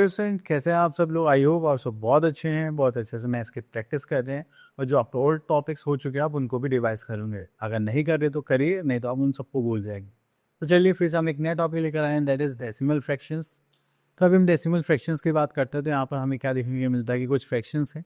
Hello student, कैसे हैं आप सब लोग। आई होप आप सब बहुत अच्छे हैं, बहुत अच्छे से मैथ्स की प्रैक्टिस कर रहे हैं और जो आप ओल्ड टॉपिक्स हो चुके हैं आप उनको भी रिवाइज करेंगे। अगर नहीं कर रहे तो करिए, नहीं तो आप उन सबको भूल जाएंगे। तो चलिए फिर से हम एक नया टॉपिक लेकर आए हैं, दैट इज डेसिमल फ्रैक्शंस। तो अभी हम डेसिमल फ्रैक्शंस की बात करते हैं तो यहाँ पर हमें क्या देखने को मिलता है कि कुछ फ्रैक्शंस हैं,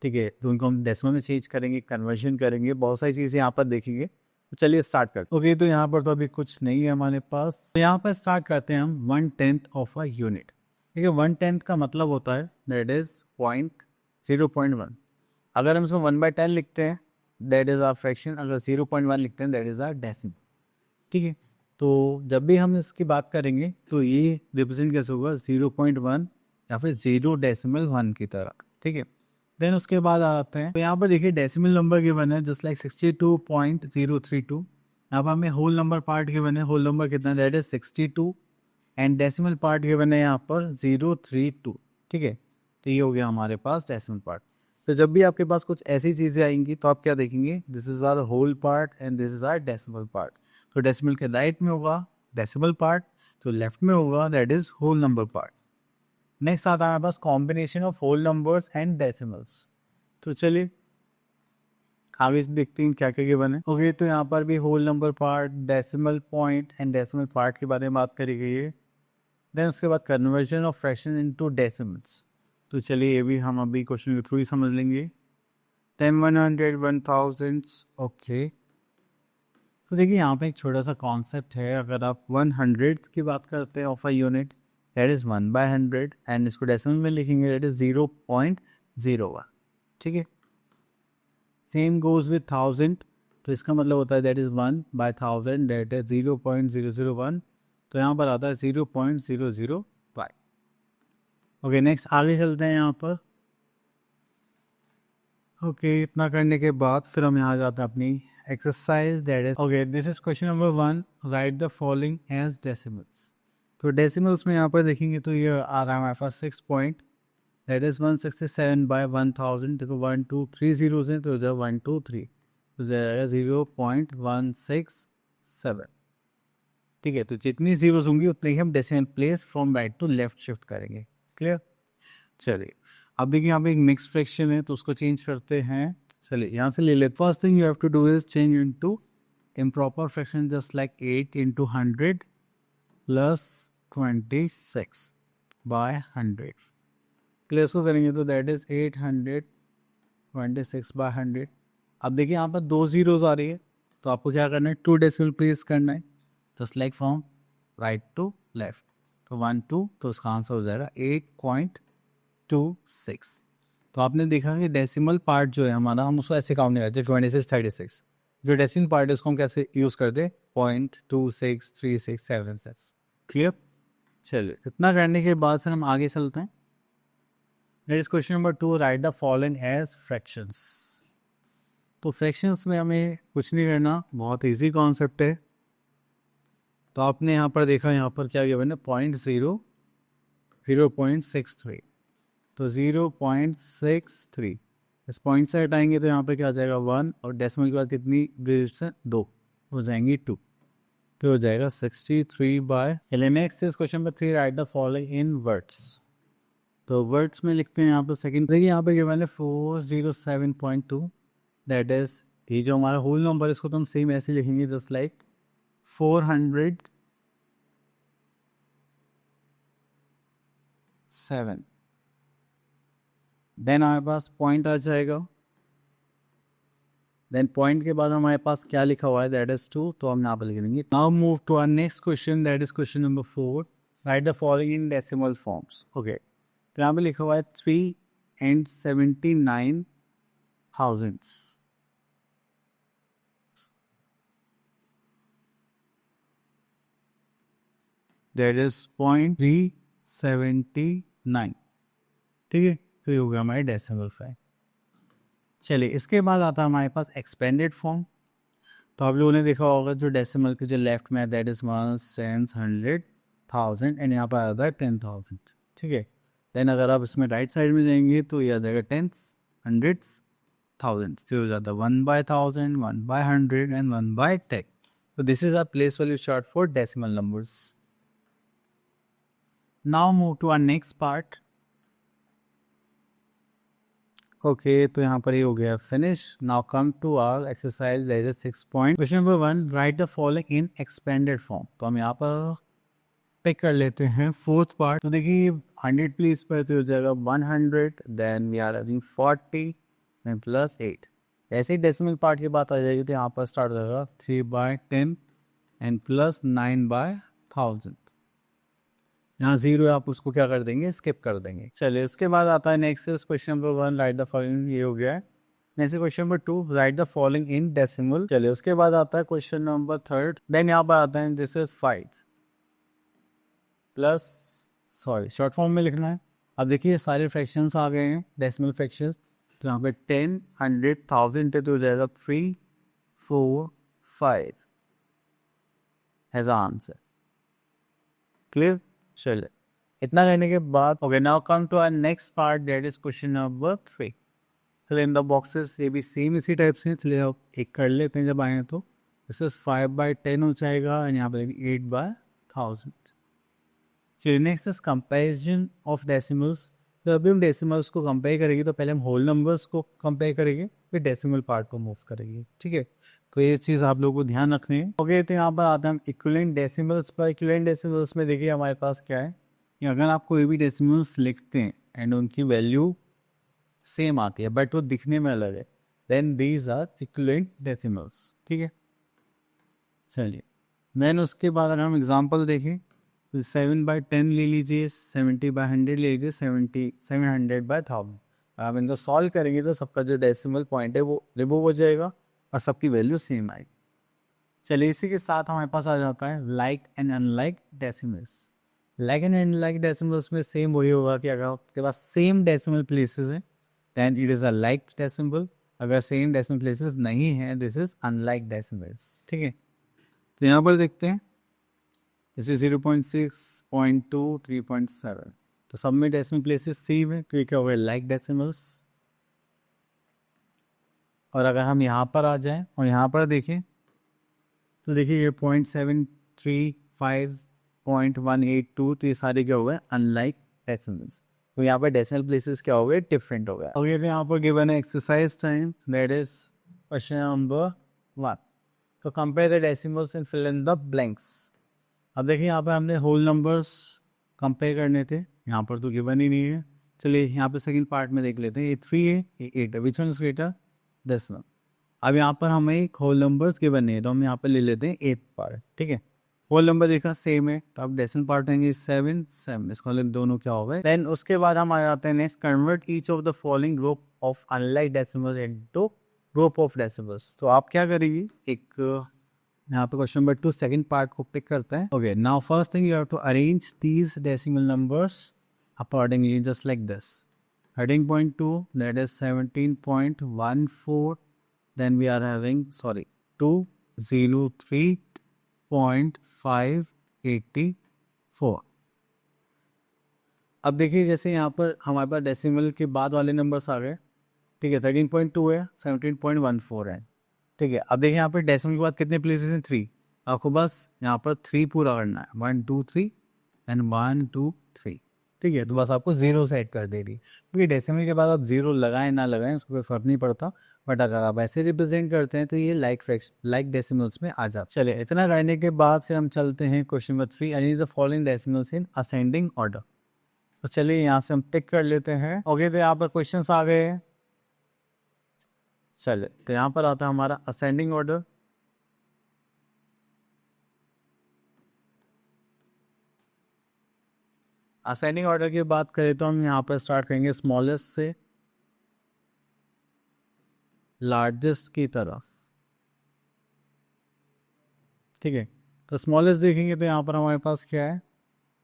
ठीक है, तो उनको हम डेसिमल में चेंज करेंगे, कन्वर्जन करेंगे, बहुत सारी चीज़ें यहाँ पर देखेंगे। तो चलिए स्टार्ट करते हैं। ओके, तो यहाँ पर तो अभी कुछ नहीं है हमारे पास, तो यहाँ पर स्टार्ट करते हैं हम 1/10 ऑफ अ यूनिट। ठीक है, 1/10 का मतलब होता है दैट इज 0.1। अगर हम इसको 1/10 लिखते हैं दैट इज आर फ्रैक्शन, अगर 0.1 लिखते हैं दैट इज आर डेसिमल। ठीक है, तो जब भी हम इसकी बात करेंगे तो ये रिप्रेजेंट कैसे होगा, 0.1 या फिर 0.1 की तरह। ठीक है, देन उसके बाद आते हैं तो यहाँ पर देखिए डेसिमल नंबर गिवन है जस्ट लाइक 62.032। यहाँ पर हमें होल नंबर पार्ट गिवन है, होल नंबर कितना that is 62 and decimal part given है यहाँ पर 032। ठीक है, तो ये हो गया हमारे पास डेसिमल पार्ट। तो जब भी आपके पास कुछ ऐसी चीज़ें आएंगी तो आप क्या देखेंगे, this is our whole part and this is our decimal part. तो डेसिमल के राइट में होगा डेसिमल पार्ट, तो लेफ्ट में होगा that is whole number part. Next आता है हमारे पास combination of whole numbers and decimals. तो चलिए आगे देखते हैं क्या क्या गिवन है। ओके, तो यहाँ पर भी whole number part, decimal point and decimal part के बारे में बात करी गई है। देन उसके बाद conversion of fraction into decimals. तो चलिए ये भी हम अभी क्वेश्चन के थ्रू ही समझ लेंगे। 10, 100, 1000। ओके, तो देखिए यहाँ पे एक छोटा सा कॉन्सेप्ट है। अगर आप 100 की बात करते हैं of a unit that is 1/100 and इसको डेसिमल में लिखेंगे दैट इज 0.01। ठीक है, सेम गोज विथ 1000। तो इसका मतलब होता है दैट इज 1/1000 दैट इज 0.001। तो यहाँ पर आता है 0.005। ओके, नेक्स्ट आगे चलते हैं यहाँ पर। ओके, इतना करने के बाद फिर हम यहाँ जाते हैं अपनी exercise that is. Okay, this is question number 1, write the following as decimals. तो डेसिमल्स में यहाँ पर देखेंगे तो ये आ रहा है हमारे पास 6 पॉइंट दैट इज 167/1000। देखो 1 2 3 जीरोज हैं तो इधर 1 2 3 तो जाएगा 0.167। ठीक है, तो जितनी जीरोज होंगी उतने ही हम decimal place from right to left shift करेंगे। क्लियर, चलिए अब देखिए यहाँ पे एक मिक्स फ्रैक्शन है तो उसको चेंज करते हैं। चलिए यहाँ से ले लेते। First thing you have to do is change into improper fraction just like 8 × 100 plus 26/100। Clear को करेंगे तो दैट इज 826/100। अब देखिए यहाँ पर 2 जीरोज आ रही है तो आपको क्या करना है, 2 डेसिमल प्लेस करना है just like from right to left. तो 1 2 तो उसका आंसर हो जाएगा 8.26। तो आपने देखा कि डेसिमल पार्ट जो है हमारा, हम उसको ऐसे काउंट नहीं करते 26 36। जो डेसिमल पार्ट है उसको हम कैसे यूज़ करते 0.263676। क्लियर, चलिए इतना करने के बाद सर हम आगे चलते हैं। Next question number 2, write the following as fractions. तो फ्रैक्शंस में हमें कुछ नहीं करना, बहुत इजी कॉन्सेप्ट है। तो आपने यहाँ पर देखा, यहाँ पर क्या गिवन है 0.63। तो 0.63 इस पॉइंट से हटाएंगे तो यहाँ पे क्या आ जाएगा 1 और डेसिमल के बाद कितनी डिजिट्स हैं 2 हो जाएंगी 2। तो हो जाएगा 63/। Next is question number 3, right the following in words. तो वर्ड्स में लिखते हैं यहाँ पर सेकंड। देखिए यहाँ पे गिवन है 407.2 दैट इज, ये जो हमारा होल नंबर है इसको तो हम सेम ऐसे लिखेंगे जस्ट लाइक 407। देन हमारे पास पॉइंट आ जाएगा। देन पॉइंट के बाद हमारे पास क्या लिखा हुआ है दैट इज 2, तो हम यहाँ पर लिख देंगे। Now move to our next question that is question number 4, write the following in decimal forms. Okay, तो यहाँ पे लिखा हुआ है 3 and 79 thousandths। That is 0.379। ठीक है, तो ये हो गया हमारे डेसिमल फॉर्म। चलिए इसके बाद आता है हमारे पास एक्सपेंडेड फॉर्म। तो आप लोगों ने देखा होगा जो डेसिमल के जो लेफ्ट में है दैट इज 1 10 100 1000 एंड यहाँ पर आता है 10,000। ठीक है, देन अगर आप इसमें राइट साइड में जाएंगे तो ये आ जाएगा टेंस, हंड्रेड्स, थाउजेंड्स। तो हो जाता है 1/1000, 1/100 एंड 1/10। तो this is our place value chart for decimal numbers. Now move to our next part. Okay, तो यहाँ पर ये हो गया finish. Now come to our exercise that is 6 point. Question number 1, write the following in expanded form. तो हम यहाँ पर पिक कर लेते हैं फोर्थ पार्ट। तो देखिए 100 प्लेस पर तो हो जाएगा 100, then we are having 40 and plus 8। ऐसे ही डेसिमल पार्ट की बात आ जाएगी तो यहाँ पर स्टार्ट हो जाएगा 3/10 एंड प्लस 9/1000। यहाँ जीरो है, आप उसको क्या कर देंगे, स्किप कर देंगे। चलिए उसके बाद आता है next question number 1, write the following, ये हो गया है। Next question number 2, write the following in decimal. चलिए उसके बाद आता है क्वेश्चन नंबर 3, देन यहाँ पर आता है this is 5 plus, sorry short form में लिखना है। अब देखिए सारे फ्रैक्शंस आ गए हैं, डेसिमल फ्रैक्शंस। तो यहाँ पे 10, 100, 1000 तो हो जाएगा 3, 4, 5 हैज आंसर। क्लियर? चलिए इतना कहने के बाद okay, now come to our next part that is question number 3। चलिए इन द बॉक्सेस ये भी सेम इसी टाइप से, चलिए अब एक कर लेते हैं जब आए तो। दिस इज 5/10 हो जाएगा एंड यहाँ पे 8/1000। चलिए next is comparison of decimals. तो अभी हम डेसिमल्स को कंपेयर करेंगे तो पहले हम होल नंबर्स को कंपेयर करेंगे, फिर डेसिमल पार्ट को मूव करेंगे, ठीक है। तो ये चीज़ आप लोगों को ध्यान रखनी है। ओके, तो यहाँ पर आते हैं हम इक्विवेलेंट डेसिमल्स पर। इक्विवेलेंट डेसिमल्स में देखिए हमारे पास क्या है कि अगर आप कोई भी डेसिमल्स लिखते हैं एंड उनकी वैल्यू सेम आती है बट वो दिखने में अलग है, then these are equivalent decimals, ठीक है। चलिए देन उसके बाद अगर हम एग्जांपल देखें तो 7/10 ले लीजिए, 70/100 ले लीजिए, 700/1000। आप इनको सॉल्व करेंगे तो सबका जो डेसिमल पॉइंट है वो रिमूव हो जाएगा और सबकी वैल्यू सेम आएगी। चलिए इसी के साथ हमारे पास आ जाता है like and unlike decimals. Like and unlike decimals में सेम वही होगा कि अगर आपके पास सेम डेसिमल प्लेसेस हैं then it is a like decimal. अगर सेम डेसिमल प्लेसेस नहीं हैं दिस इज अनलाइक डेसिमल्स, ठीक है। तो यहाँ पर देखते हैं जैसे 0.6, 0.2, 3.7, तो सब में डेसिमल प्लेसेस सेम है तो ये क्या हो गया, लाइक डेसिमल्स। और अगर हम यहाँ पर आ जाएं और यहाँ पर देखें तो देखिए ये 0.735, 0.182, तो ये सारे क्या हो गए, अनलाइक डेसिमल्स। तो यहाँ पर डेसिमल प्लेसेस क्या हो गए, डिफरेंट हो गया। अगर तो यहाँ पर गिवन है exercise time that is question number 1। तो compare the decimals and fill in the blanks. अब देखिए यहाँ पर हमने होल नंबर्स कंपेयर करने थे, यहाँ पर तो गिवन ही नहीं है। चलिए यहाँ पे सेकंड पार्ट में देख लेते हैं, ये 3 है, ये 8 है, which one is greater, decimal. अब यहाँ पर हमें एक होल नंबर्स गिवन नहीं है तो हम यहाँ पर ले लेते हैं 8th पार्ट, ठीक है। होल नंबर देखा सेम है तो अब डेसिमल पार्ट होंगे 7, 7, इसका मतलब दोनों क्या हो गए। देन उसके बाद हम आ जाते हैं next, convert each of the following group of unlike decimals into group of decimals. तो आप क्या करेंगे, एक यहाँ पे क्वेश्चन नंबर 2 सेकंड पार्ट को पिक करते हैं। Okay, now first thing you have to arrange these decimal numbers accordingly just like this. Heading point 2 that is 17.14, then we are having 203.584। अब देखिए जैसे यहाँ पर हमारे पास डेसिमल के बाद वाले नंबर्स आ गए, ठीक है। 13.2 है, 17.14 है, ठीक है। अब देखिए यहाँ पर डेसिमल के बाद कितने प्लेसेस हैं, 3। आपको बस यहाँ पर 3 पूरा करना है, 1 2 3 एंड 1 2 3, ठीक है। तो बस आपको जीरो सेट कर दे रही, क्योंकि डेसिमल के बाद आप जीरो लगाएं ना लगाएं उसको कोई फर्क नहीं पड़ता, बट अगर आप ऐसे रिप्रेजेंट करते हैं तो ये लाइक डेसिमल्स में आ जाता। चलिए इतना करने के बाद फिर हम चलते हैं question number 3, arrange the following decimals in ascending order. तो चलिए यहाँ से हम टिक कर लेते हैं। ओके, तो यहाँ पर क्वेश्चंस आ गए हैं। चलिए तो यहाँ पर आता है हमारा असेंडिंग ऑर्डर। असेंडिंग ऑर्डर की बात करें तो हम यहाँ पर स्टार्ट करेंगे स्मॉलेस्ट से लार्जेस्ट की तरफ, ठीक है। तो स्मॉलेस्ट देखेंगे तो यहाँ पर हमारे पास क्या है,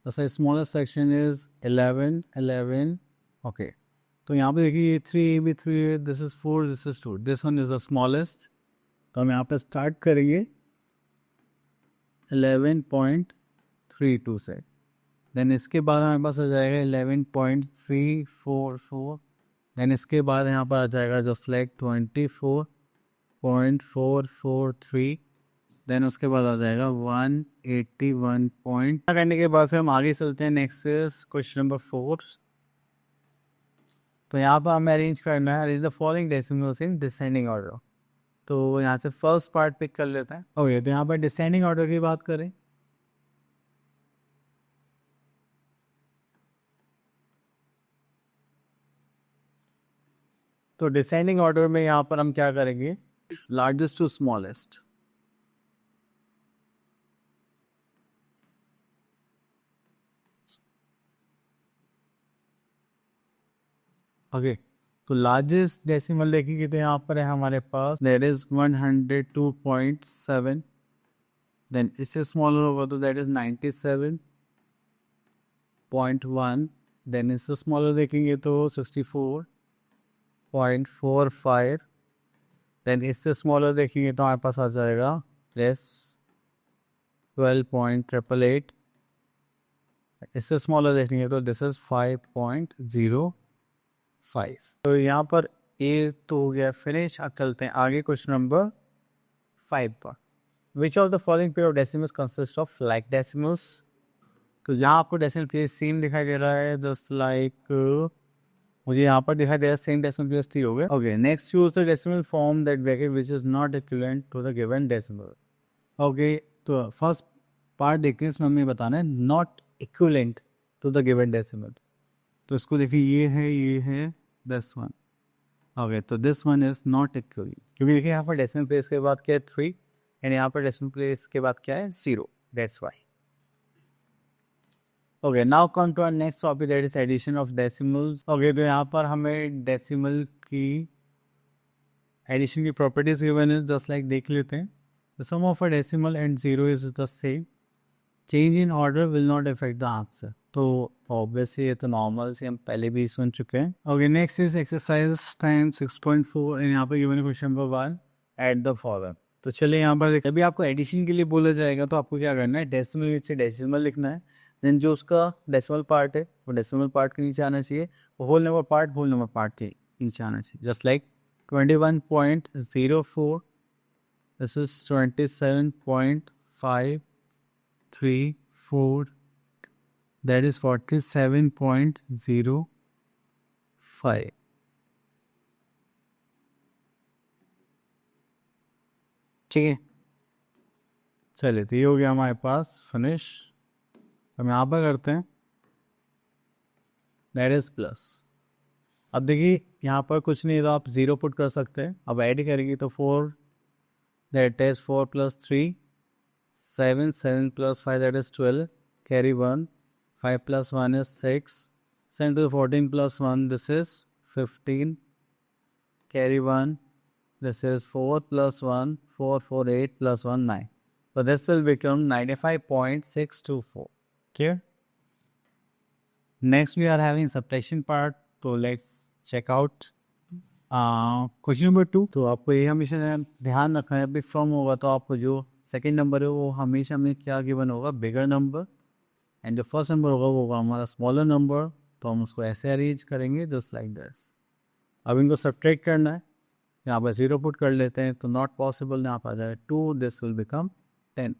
जैसे स्मॉलेस्ट सेक्शन इज 11 11। ओके, तो यहाँ पे देखिए ये 3 भी 3 है, this is 4, this is 2, this one is the smallest. तो हम यहाँ पे स्टार्ट करेंगे 11.32 से, देन इसके बाद हमारे पास आ जाएगा 11.344, देन इसके बाद यहाँ पर आ जाएगा जस्ट लाइक 24.443, देन उसके बाद आ जाएगा 181 पॉइंट करने के बाद फिर हम आगे चलते हैं। Next is question number 4। तो यहाँ पर हमें अरेंज करना है arrange the following decimals in descending order. तो यहाँ से फर्स्ट पार्ट पिक कर लेते हैं। ओके, तो यहाँ पर डिसेंडिंग ऑर्डर की बात करें तो डिसेंडिंग ऑर्डर में यहाँ पर हम क्या करेंगे, लार्जेस्ट टू स्मॉलेस्ट। ओके, तो लार्जेस्ट डेसिमल देखेंगे तो यहाँ पर है हमारे पास दैट इज 102.7। देन इससे स्मॉलर होगा तो दैट इज 97.1। देन इससे स्मॉलर देखेंगे तो 64.45। देन इससे स्मॉलर देखेंगे तो हमारे पास आ जाएगा लेस 12.888। इससे स्मॉलर देखेंगे तो दिस इज 5.05। तो यहाँ पर ए तो हो गया फिनिश। अब चलते हैं आगे क्वेश्चन नंबर 5 पर। Which of the following pair of decimals consist of like decimals. तो जहाँ आपको डेसिमल प्लेस सेम दिखाई दे रहा है जस्ट लाइक मुझे यहाँ पर दिखाई दे रहा है सेम डेसिमल प्लेस 3 हो गया। Okay, next choose the decimal form that bracket which is not equivalent to the given decimal. Okay, तो फर्स्ट पार्ट देखते हैं, इसमें हमें बताना है not equivalent to the given decimal. तो इसको देखिए, ये है दिस वन। ओके, तो this one is not equivalent क्योंकि देखिए यहाँ पर डेसिमल प्लेस के बाद क्या है 3 एंड यहाँ पर डेसिमल प्लेस के बाद क्या है 0, that's why. Okay, now come to our next topic that is addition of decimals. Okay, तो यहाँ पर हमें डेसिमल की एडिशन की प्रॉपर्टीज गिवन है जस्ट लाइक देख लेते हैं। The sum of a decimal and 0 is the same, change in order will not affect the answer. तो ऑब्वियसली ये तो नॉर्मल से हम पहले भी सुन चुके हैं। Okay, next is exercise time 6.4 and यहाँ पर गिवन है question number 1 at the following. तो चलिए यहाँ पर जब भी आपको एडिशन के लिए बोला जाएगा तो आपको क्या करना है, डेसिमल से डेसिमल लिखना है। देन जो उसका डेसिमल पार्ट है वो डेसिमल पार्ट के नीचे आना चाहिए, whole number part whole number part के नीचे आना चाहिए। Just like 21.04, this is 27.534, that is 47.05। ठीक है, चलिए तो ये हो गया हमारे पास फिनिश। हम यहाँ पर करते हैं दैट इज प्लस। अब देखिए यहाँ पर कुछ नहीं तो आप 0 पुट कर सकते हैं। अब ऐड करेंगे तो 4 that is 4 + 3 7, 7 + 5 that is 12, carry 1, 5 + 1 is 6, 7 to the 14 + 1 this is 15, carry 1, this is 4 + 1, 4, 4, 8 + 1, 9. So this will become 95.624. Clear? Next we are having subtraction part. So let's check out question number 2। तो आपको ये हमेशा ध्यान रखना है, अभी फ्रॉम होगा तो आपको जो सेकंड नंबर है वो हमेशा में क्या गिवन होगा, बिगर नंबर, एंड जो फर्स्ट नंबर होगा वो होगा हमारा स्मॉलर नंबर। तो हम उसको ऐसे अरेंज करेंगे जस्ट लाइक दिस। अब इनको सब्ट्रैक्ट करना है, यहाँ पर 0 पुट कर लेते हैं तो नॉट पॉसिबल, यहाँ पर आ जाएगा 2, this will become 10।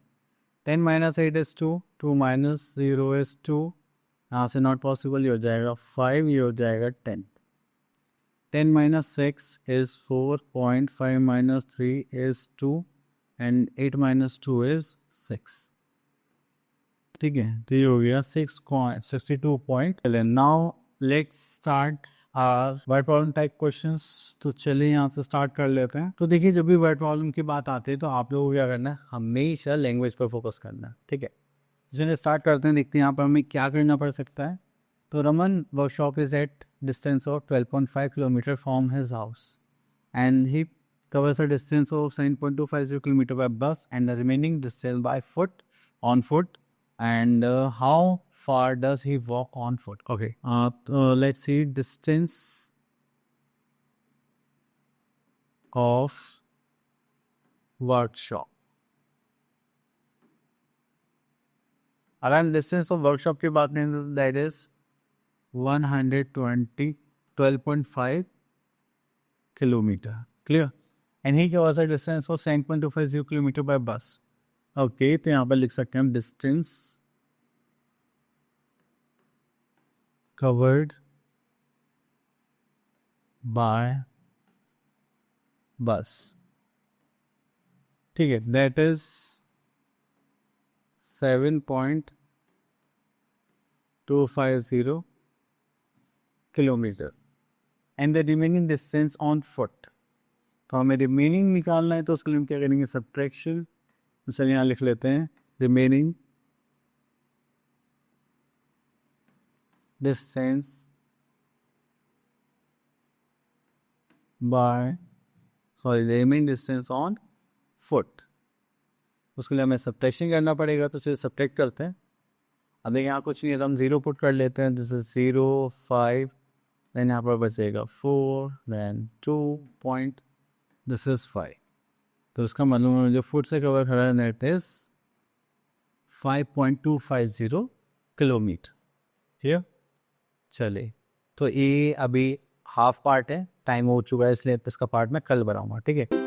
10 - 8 is 2, 2 - 0 is 2, यहाँ से नॉट पॉसिबल, ये हो जाएगा 5, ये हो जाएगा 10। 10 - 6 is 4, 0.5 - 3 is 2 and 8 - 2 is 6। ठीक है, तो ये हो गया 62 point. Now let's start word problem type questions. तो चलिए यहाँ से स्टार्ट कर लेते हैं। तो देखिए जब भी वर्ड प्रॉब्लम की बात आती है तो आप लोगों को क्या करना है, हमेशा लैंग्वेज पर फोकस करना है। ठीक है, चलिए स्टार्ट करते हैं, देखते हैं यहाँ पर हमें क्या करना पड़ सकता है। तो Raman workshop is at distance of 12.5 km from his house and he covers a distance of 7.250 km by bus and the remaining distance by foot on foot, and how far does he walk on foot? Okay, let's see distance of workshop। अगर हम distance of workshop की बात करें तो that is 12.5 kilometer. Clear? And he covers a distance of 7.250 km by bus. Okay, तो यहाँ पर लिख सकते हैं हम डिस्टेंस कवर्ड बाय बस, ठीक है, that is 7.250 kilometre and the remaining distance on foot. तो हमें रिमेनिंग निकालना है, तो उसके लिए हम क्या करेंगे, सब्ट्रैक्शन। तो चलिए यहाँ लिख लेते हैं remaining distance by remaining distance on foot. उसके लिए हमें सब्ट्रैक्शन करना पड़ेगा, तो चलिए सब्ट्रैक्ट करते हैं। अब देखिए यहाँ कुछ नहीं है, तो हम 0 पुट कर लेते हैं। दिस इज 0, 5, देन यहाँ पर बचेगा 4, देन 2 पॉइंट, दिस इज 5। तो उसका मतलब जो फुट से कवर करा है नेट इज 5.250 किलोमीटर। ठीक है, चलिए, तो ये अभी हाफ पार्ट है, टाइम हो चुका है, इसलिए इसका पार्ट मैं कल बनाऊंगा, ठीक है।